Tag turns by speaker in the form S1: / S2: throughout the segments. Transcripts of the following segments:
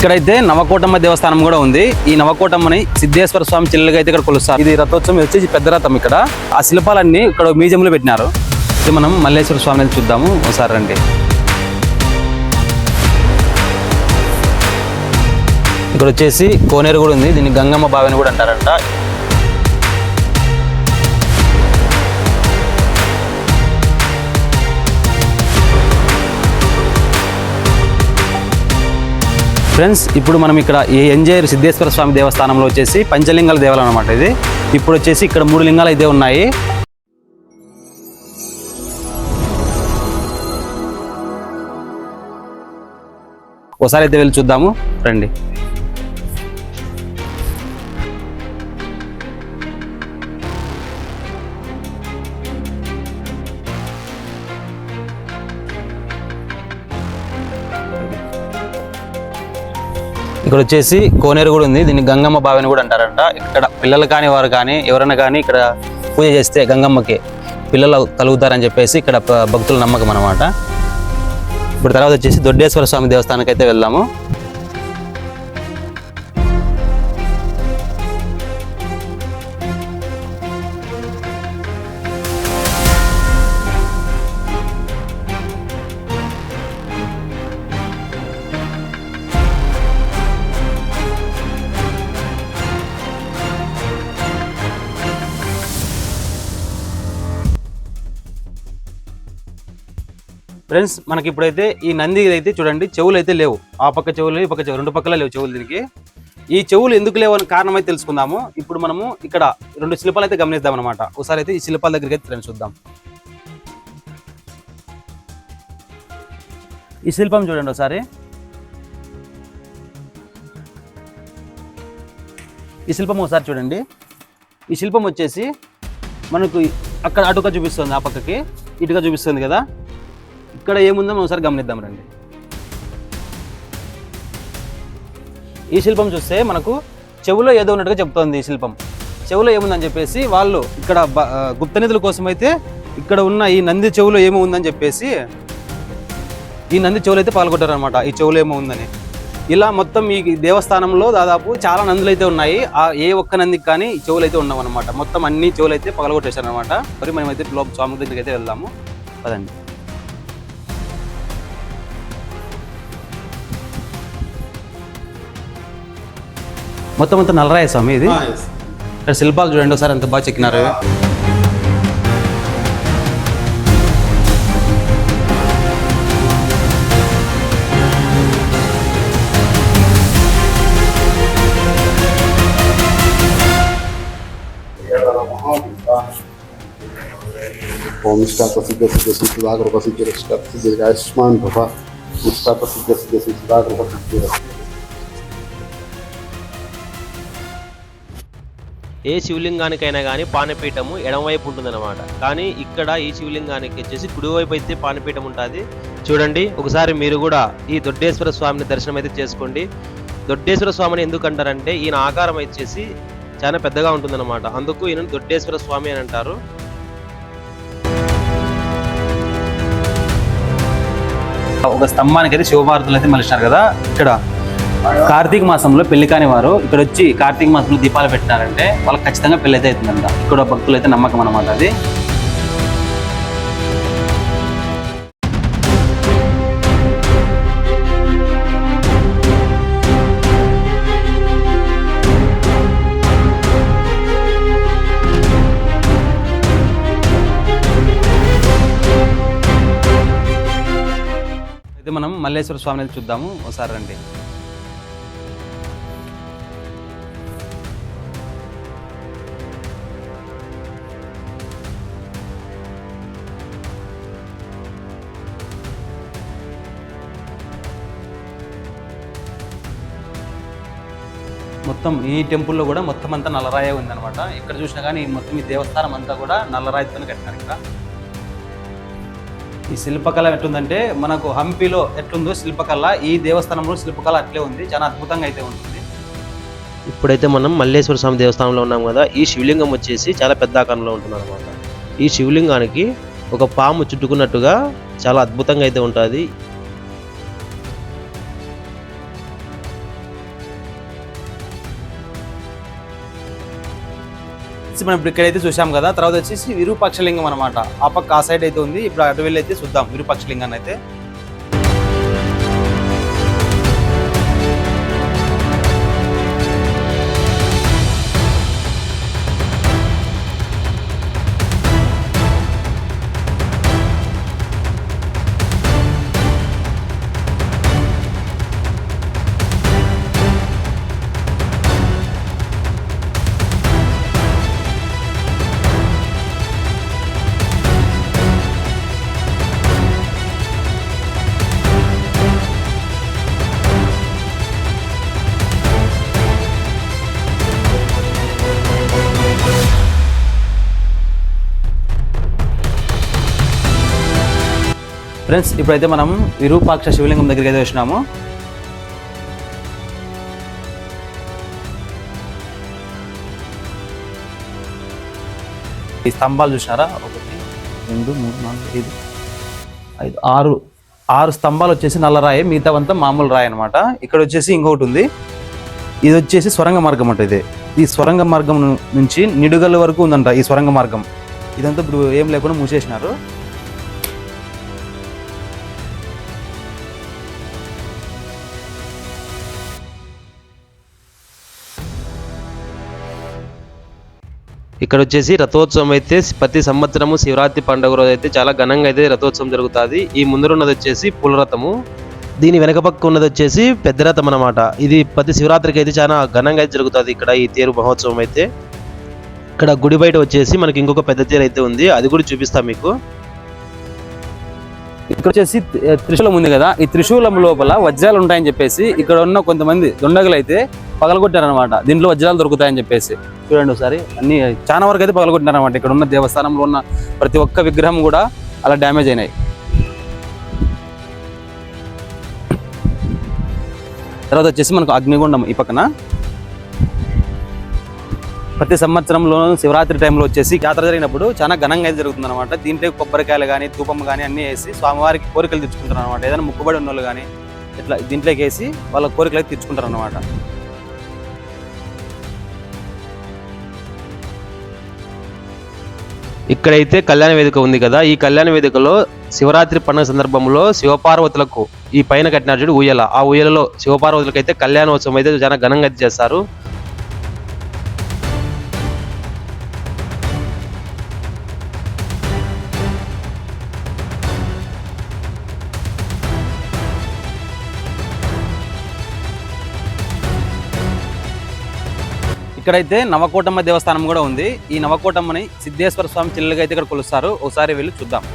S1: ఇక్కడైతే నవకోటమ్మ దేవస్థానం కూడా ఉంది. ఈ నవకోటమ్మని సిద్ధేశ్వర స్వామి చెల్లెలుగా అయితే ఇక్కడ కొలుస్తారు. ఇది రథోత్సవం వచ్చేసి పెద్ద రథం. ఇక్కడ ఆ శిల్పాలన్నీ ఇక్కడ మ్యూజియం లో పెట్టినారు. ఇది మనం మల్లేశ్వర స్వామిని చూద్దాము ఒకసారి రండి. ఇక్కడ వచ్చేసి కోనేరు కూడా ఉంది. దీన్ని గంగమ్మ బావి అని కూడా అంటారంట. ఫ్రెండ్స్, ఇప్పుడు మనం ఇక్కడ ఈ ఎంజేరు సిద్ధేశ్వర స్వామి దేవస్థానంలో వచ్చేసి పంచలింగాల దేవాలయం అనమాట. ఇది ఇప్పుడు వచ్చేసి ఇక్కడ 3 లింగాలు అయితే ఉన్నాయి. ఒకసారి అయితే వెళ్ళి చూద్దాము రండి. ఇక్కడ వచ్చేసి కోనేరు కూడా ఉంది. దీన్ని గంగమ్మ బావి అని కూడా అంటారంట. ఇక్కడ పిల్లలు కాని వారు కానీ ఎవరైనా కానీ ఇక్కడ పూజ చేస్తే గంగమ్మకి పిల్లలు కలుగుతారని చెప్పేసి ఇక్కడ భక్తుల నమ్మకం అన్నమాట. ఇప్పుడు తర్వాత వచ్చేసి దొడ్డేశ్వర స్వామి దేవస్థానానికి అయితే వెళ్దాము. ఫ్రెండ్స్, మనకి ఇప్పుడైతే ఈ నంది అయితే చూడండి, చెవులు అయితే లేవు. ఆ పక్క చెవులు, ఈ పక్క చెవులు, 2 పక్కల లేవు చెవులు. దీనికి ఈ చెవులు ఎందుకు లేవు అని కారణం అయితే తెలుసుకుందాము. ఇప్పుడు మనము ఇక్కడ 2 శిల్పాలు అయితే గమనిద్దాం అనమాట. ఒకసారి అయితే ఈ శిల్పాల దగ్గరికి అయితే ఫ్రెండ్స్ చూద్దాం. ఈ శిల్పం చూడండి ఒకసారి. ఈ శిల్పం ఒకసారి చూడండి. ఈ శిల్పం వచ్చేసి మనకు అక్కడ అటుగా చూపిస్తుంది, ఆ పక్కకి ఇటుగా చూపిస్తుంది కదా. ఇక్కడ ఏముందో మనం ఒకసారి గమనిద్దాం రండి. ఈ శిల్పం చూస్తే మనకు చెవులో ఏదో ఉన్నట్టుగా చెప్తోంది. ఈ శిల్పం చెవులో ఏముందని చెప్పేసి వాళ్ళు ఇక్కడ గుప్త నిధుల కోసం అయితే ఇక్కడ ఉన్న ఈ నంది చెవులో ఏమో ఉందని చెప్పేసి ఈ నంది చెవులు అయితే పాల్గొంటారు అనమాట. ఈ చెవులో ఏమో ఉందని. ఇలా మొత్తం ఈ దేవస్థానంలో దాదాపు చాలా నందులు అయితే ఉన్నాయి. ఏ ఒక్క నందికి కానీ ఈ చెవులు అయితే ఉన్నాం అనమాట. మొత్తం అన్ని చెవులు అయితే పగలగొట్టేశారు అనమాట. మరి మనమైతే స్వామి దగ్గరికి అయితే వెళ్దాము పదండి. మొత్తం అంతా నల్లరాయ స్వామి ఇది. ఇక్కడ శిల్పాలు చూడండి ఒకసారి ఎంత బాగా చెక్కినారు.
S2: ఓం నిష్ఠాత సిద్ధ సిద్ధ సిద్ధాగ్రహ సిద్ధ సిద్ధ ఆయుష్మాన్ భవ. నిష్ఠాత సిద్ధ సిద్ధ సిద్ధాగ్రహ సిద్ధ.
S3: ఏ శివలింగానికైనా కానీ పానపీఠము ఎడమవైపు ఉంటుందన్నమాట. కానీ ఇక్కడ ఈ శివలింగానికి వచ్చేసి కుడివైపు అయితే పానపీఠం ఉంటుంది. చూడండి ఒకసారి మీరు కూడా ఈ దొడ్డేశ్వర స్వామిని దర్శనం అయితే చేసుకోండి. దొడ్డేశ్వర స్వామిని ఎందుకు అంటారంటే ఈయన ఆకారం వచ్చేసి చాలా పెద్దగా ఉంటుందన్నమాట. అందుకు ఈయన దొడ్డేశ్వర స్వామి అని అంటారు.
S1: ఒక స్తంభానికి అయితే శివభారతులు అయితే మలిచినారు కదా. ఇక్కడ కార్తీక మాసంలో పెళ్లి కాని వారు ఇక్కడ వచ్చి కార్తీక మాసంలో దీపాలు పెట్టినారంటే వాళ్ళకి ఖచ్చితంగా పెళ్లి అయితే అవుతుందంట. ఇక్కడ భక్తులు అయితే నమ్మకం అనమాట అది. అయితే మనం మల్లేశ్వర స్వామిని చూద్దాము ఒకసారి రండి. మొత్తం ఈ టెంపుల్లో కూడా మొత్తం అంతా నల్లరాయ ఉందన్నమాట. ఇక్కడ చూసినా కానీ మొత్తం ఈ దేవస్థానం అంతా కూడా నల్లరాయితోనే కట్టినారు. ఇక్కడ ఈ శిల్పకళ ఎట్లుందంటే మనకు హంపీలో ఎట్లుందో శిల్పకళ ఈ దేవస్థానంలో శిల్పకళ అట్లే ఉంది. చాలా అద్భుతంగా అయితే ఉంటుంది.
S3: ఇప్పుడైతే మనం మల్లేశ్వర స్వామి దేవస్థానంలో ఉన్నాం కదా. ఈ శివలింగం వచ్చేసి చాలా పెద్ద ఆకారంలో ఉంటుంది అనమాట. ఈ శివలింగానికి ఒక పాము చుట్టుకున్నట్టుగా చాలా అద్భుతంగా అయితే ఉంటుంది.
S1: మనం ఇప్పుడు ఇక్కడైతే చూసాం కదా, తర్వాత వచ్చేసి విరూపాక్షలింగం అనమాట. ఆ పక్క ఆ సైడ్ అయితే ఉంది. ఇప్పుడు అటు వెళ్ళి అయితే చూద్దాం విరూపాక్షలింగాన్ని అయితే. ఫ్రెండ్స్, ఇప్పుడైతే మనం విరూపాక్ష శివలింగం దగ్గరికి అయితే వచ్చినాము. ఈ స్తంభాలు చూసినారా? 1 2 3 4 5 6 స్తంభాలు వచ్చేసి నల్ల రాయి, మిగతావంతా మామూలు రాయి అనమాట. ఇక్కడ వచ్చేసి ఇంకొకటి ఉంది. ఇది వచ్చేసి స్వరంగ మార్గం అంట. ఈ స్వరంగ మార్గం నుంచి నిడుగల వరకు ఉందంట ఈ స్వరంగ మార్గం. ఇదంతా ఇప్పుడు ఏం లేకుండా మూసేసినారు.
S3: ఇక్కడ వచ్చేసి రథోత్సవం అయితే ప్రతి సంవత్సరము శివరాత్రి పండుగ రోజు అయితే చాలా ఘనంగా అయితే రథోత్సవం జరుగుతుంది. ఈ ముందర ఉన్నది వచ్చేసి పులరథము, దీని వెనక పక్క ఉన్నది వచ్చేసి పెద్ద రథం అనమాట. ఇది ప్రతి శివరాత్రికి అయితే చాలా ఘనంగా అయితే జరుగుతుంది ఇక్కడ ఈ తేరు మహోత్సవం అయితే. ఇక్కడ గుడి బయట వచ్చేసి మనకి ఇంకొక పెద్ద తేరు అయితే ఉంది, అది కూడా చూపిస్తాం మీకు.
S1: ఇక్కడ వచ్చేసి త్రిశూలం ఉంది కదా, ఈ త్రిశూలం లోపల వజ్రాలు ఉంటాయని చెప్పేసి ఇక్కడ ఉన్న కొంతమంది దొండగలు అయితే పగలగొట్టారనమాట. దీంట్లో వజ్రాలు దొరుకుతాయని చెప్పేసి చూడండి ఒకసారి. అన్ని చాలా వరకు అయితే పగలగొట్టారనమాట. ఇక్కడ ఉన్న దేవస్థానంలో ఉన్న ప్రతి ఒక్క విగ్రహం కూడా అలా డ్యామేజ్ అయినాయి. తర్వాత వచ్చేసి మనకు అగ్నిగుండం ఈ పక్కన. ప్రతి సంవత్సరంలో శివరాత్రి టైంలో వచ్చేసి జాతర జరిగినప్పుడు చాలా ఘనంగా అయితే జరుగుతుంది అనమాట. దీంట్లో కొబ్బరికాయలు కానీ ధూపం కానీ అన్నీ వేసి స్వామివారికి కోరికలు తెచ్చుకుంటారు అనమాట. ఏదైనా ముక్కుబడి ఉన్న వాళ్ళు కానీ ఇట్లా దీంట్లోకి వేసి వాళ్ళ కోరికలు అయితే తెచ్చుకుంటారు అనమాట.
S3: ఇక్కడైతే కళ్యాణ వేదిక ఉంది కదా, ఈ కళ్యాణ వేదికలో శివరాత్రి పండుగ సందర్భంలో శివపార్వతులకు ఈ పైన కట్టినారు చూడు ఉయ్యల, ఆ ఉయ్యలలో శివపార్వతులకు అయితే కళ్యాణోత్సవం అయితే చాలా ఘనంగా అయితే చేస్తారు.
S1: ఇక్కడైతే నవకోటమ్మ దేవస్థానం కూడా ఉంది. ఈ నవకోటమ్మని సిద్ధేశ్వర స్వామి చెల్లెలుగా అయితే ఇక్కడ కొలుస్తారు. ఒకసారి వెళ్ళి చూద్దాం.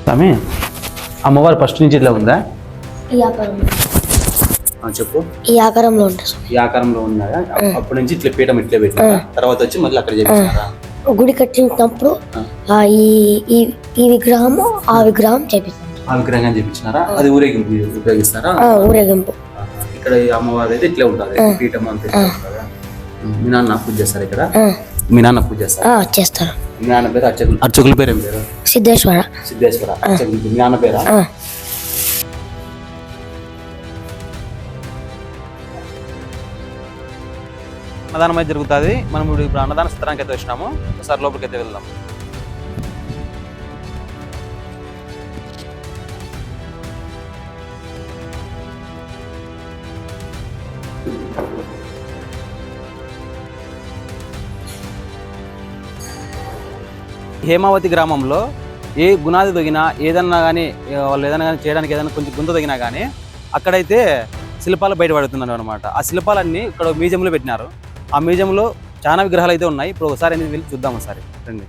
S1: స్వామి, అమ్మవారు ఫస్ట్ నుంచి ఇట్లా ఉందా? చెప్పు.
S4: ఈ ఆకారంలో ఉంటుంది.
S1: ఈ ఆకారంలో ఉందా? అప్పటి నుంచి ఇట్లా పీఠం ఇట్లా పెట్టిన తర్వాత వచ్చి మళ్ళీ అక్కడ చేపిస్తారా?
S4: గుడి కట్టినప్పుడు ఈ విగ్రహము ఆ విగ్రహం చేపిస్తారు.
S1: ఆ విగ్రహం చేపించినారా? అది ఊరేగింపు ఉపయోగిస్తారా?
S4: ఊరేగింపు.
S1: ఇక్కడ ఈ అమ్మవారు అయితే ఇట్లా ఉంటుంది, పీఠం అంతా. మీ నాన్న పూజ చేస్తారు ఇక్కడ? మీ నాన్న పూజ చేస్తారు?
S4: చేస్తారు.
S1: మీ నాన్న పేరు అర్చకుల పేరు ఏం పేరు?
S4: సిద్ధేశ్వర.
S1: మీ నాన్న పేరా? అన్నదానం అయితే జరుగుతుంది. మనం ఇప్పుడు అన్నదాన స్థానానికి అయితే వచ్చినాము. ఒకసారి లోపలికి అయితే వెళ్దాం. హేమావతి గ్రామంలో ఏ గునాది తొగినా ఏదన్నా కానీ వాళ్ళు ఏదైనా కానీ చేయడానికి ఏదైనా కొంచెం గుంత తగినా కానీ అక్కడైతే శిల్పాలు బయటపడుతున్నాను అనమాట. ఆ శిల్పాలన్నీ ఇక్కడ మ్యూజియంలో పెట్టినారు. ఆ మ్యూజియంలో చాలా విగ్రహాలు అయితే ఉన్నాయి. ఇప్పుడు ఒకసారి అనేది వెళ్ళి చూద్దాం. ఒకసారి రండి.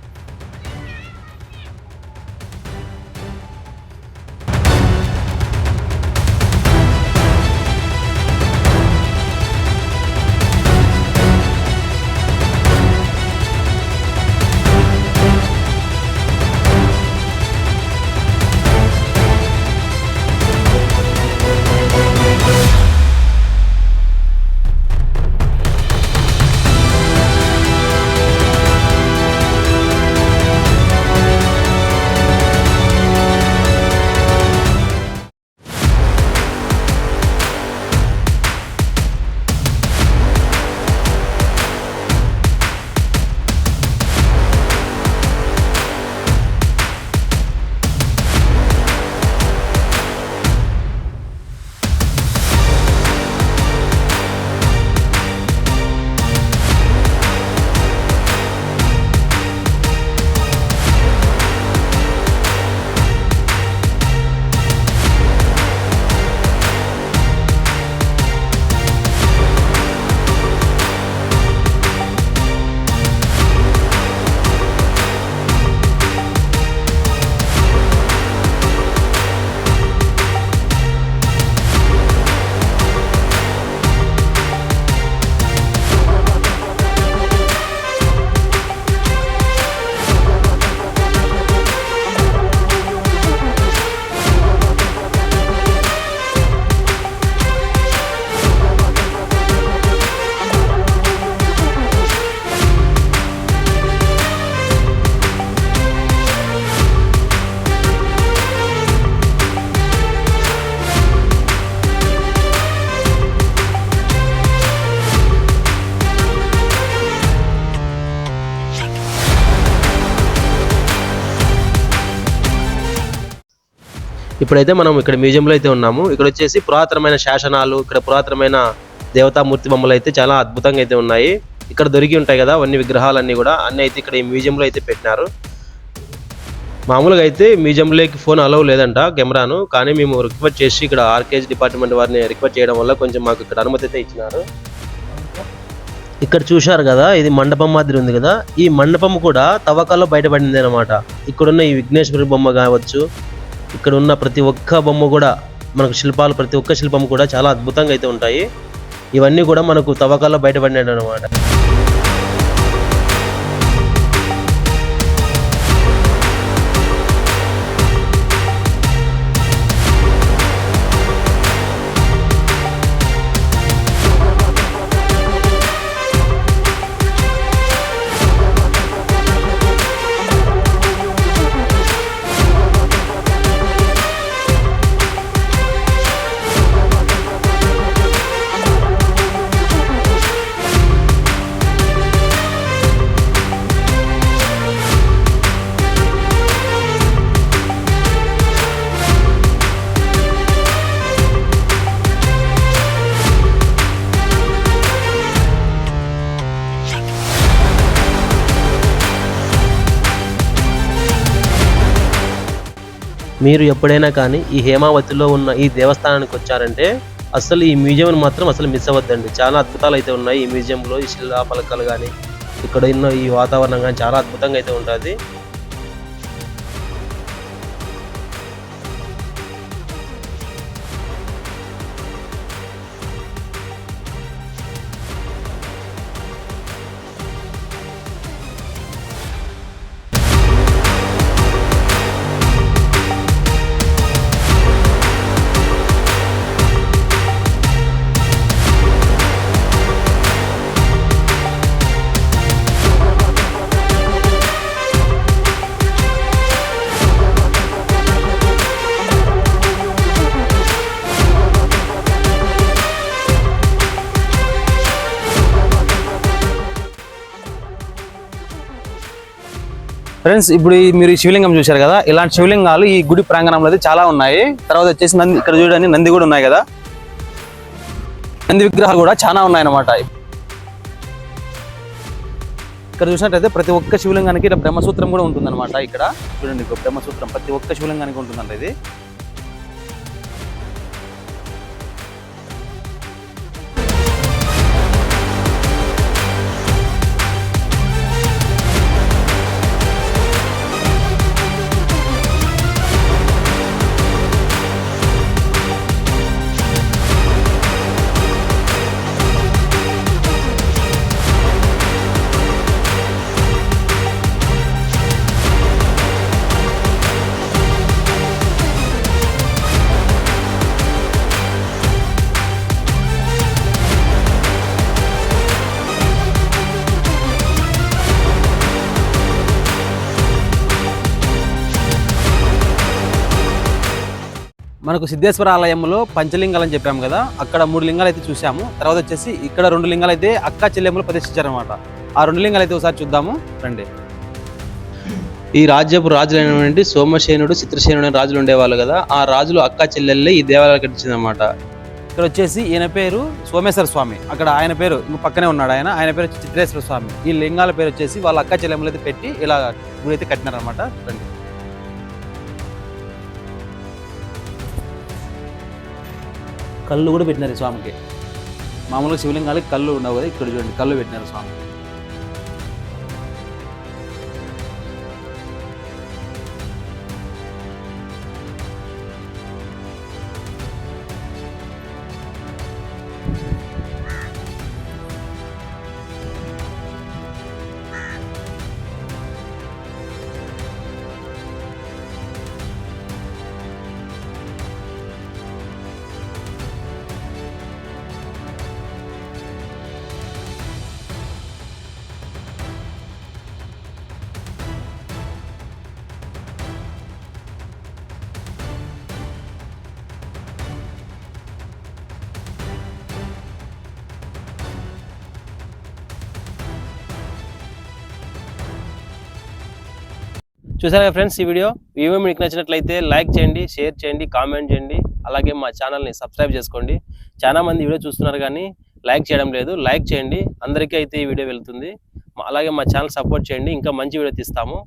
S3: ఇప్పుడైతే మనం ఇక్కడ మ్యూజియంలో అయితే ఉన్నాము. ఇక్కడ వచ్చేసి పురాతనమైన శాసనాలు, ఇక్కడ పురాతనమైన దేవతామూర్తి బొమ్మలు అయితే చాలా అద్భుతంగా అయితే ఉన్నాయి. ఇక్కడ దొరికి ఉంటాయి కదా అవన్నీ విగ్రహాలన్నీ కూడా అన్నీ అయితే ఇక్కడ ఈ మ్యూజియంలో అయితే పెట్టినారు. మామూలుగా అయితే మ్యూజియంలోకి ఫోన్ అలౌ లేదంట కెమెరాను, కానీ మేము రిక్వెస్ట్ చేసి ఇక్కడ ఆర్కేజ్ డిపార్ట్మెంట్ వారిని రిక్వెస్ట్ చేయడం వల్ల కొంచెం మాకు ఇక్కడ అనుమతి అయితే ఇచ్చినారు. ఇక్కడ చూశారు కదా, ఇది మండపం మాదిరి ఉంది కదా, ఈ మండపం కూడా తవ్వకాల్లో బయటపడింది అనమాట. ఇక్కడున్న ఈ విఘ్నేశ్వరి బొమ్మ కావచ్చు, ఇక్కడ ఉన్న ప్రతి ఒక్క బొమ్మ కూడా మనకు శిల్పాలు, ప్రతి ఒక్క శిల్పం కూడా చాలా అద్భుతంగా అయితే ఉంటాయి. ఇవన్నీ కూడా మనకు తవ్వకాల్లో బయటపడినాయి అనమాట. మీరు ఎప్పుడైనా కానీ ఈ హేమావతిలో ఉన్న ఈ దేవస్థానానికి వచ్చారంటే అసలు ఈ మ్యూజియం మాత్రం అసలు మిస్ అవ్వద్దండి. చాలా అద్భుతాలు అయితే ఉన్నాయి ఈ మ్యూజియంలో. ఈ శిలా పలకలు కానీ, ఇక్కడ ఉన్న ఈ వాతావరణం కానీ చాలా అద్భుతంగా అయితే ఉంటుంది.
S1: ఫ్రెండ్స్, ఇప్పుడు మీరు ఈ శివలింగం చూశారు కదా, ఇలాంటి శివలింగాలు ఈ గుడి ప్రాంగణంలో అయితే చాలా ఉన్నాయి. తర్వాత వచ్చేసి నంది, ఇక్కడ చూడండి నంది కూడా ఉన్నాయి కదా, నంది విగ్రహాలు కూడా చాలా ఉన్నాయన్నమాట. ఇక్కడ చూసినట్టయితే ప్రతి ఒక్క శివలింగానికి ఇక్కడ బ్రహ్మసూత్రం కూడా ఉంటుందన్నమాట. ఇక్కడ చూడండి, బ్రహ్మసూత్రం ప్రతి ఒక్క శివలింగానికి ఉంటుందంట ఇది. మనకు సిద్ధేశ్వర ఆలయంలో పంచలింగాలు అని చెప్పాము కదా, అక్కడ 3 లింగాలు అయితే చూసాము. తర్వాత వచ్చేసి ఇక్కడ 2 లింగాలు అయితే అక్కా చెల్లెమ్మలు ప్రతిష్ఠించారనమాట. ఆ 2 లింగాలు అయితే ఒకసారి చూద్దాము రండి.
S3: ఈ రాజ్యపు రాజులు అయినటువంటి సోమసేనుడు, చిత్రసేనుడు అనే రాజులు ఉండేవాళ్ళు కదా, ఆ రాజులు అక్కా చెల్లెళ్ళే ఈ దేవాలయాలు కట్టించిందనమాట.
S1: ఇక్కడ వచ్చేసి ఈయన పేరు సోమేశ్వర స్వామి, అక్కడ ఆయన పేరు ఇంక పక్కనే ఉన్నాడు ఆయన పేరు చిత్రేశ్వర స్వామి. ఈ లింగాల పేరు వచ్చేసి వాళ్ళ అక్కా చెల్లెమ్మలు అయితే పెట్టి ఇలా గుడి అయితే కట్టినారనమాట. రండి. కళ్ళు కూడా పెట్టినారు ఈ స్వామికి. మామూలుగా శివలింగాలకి కళ్ళు ఉండవు కదా, ఇక్కడ చూడండి కళ్ళు పెట్టినారు స్వామి.
S3: చూసారా ఫ్రెండ్స్, ఈ వీడియో మీకు నచ్చినట్లయితే లైక్ చేయండి, షేర్ చేయండి, కామెంట్ చేయండి. అలాగే మా ఛానల్ని సబ్స్క్రైబ్ చేసుకోండి. చాలా మంది వీడియో చూస్తున్నారు కానీ లైక్ చేయడం లేదు. లైక్ చేయండి, అందరికీ అయితే ఈ వీడియో వెళ్తుంది. అలాగే మా ఛానల్ సపోర్ట్ చేయండి, ఇంకా మంచి వీడియో తీస్తాము.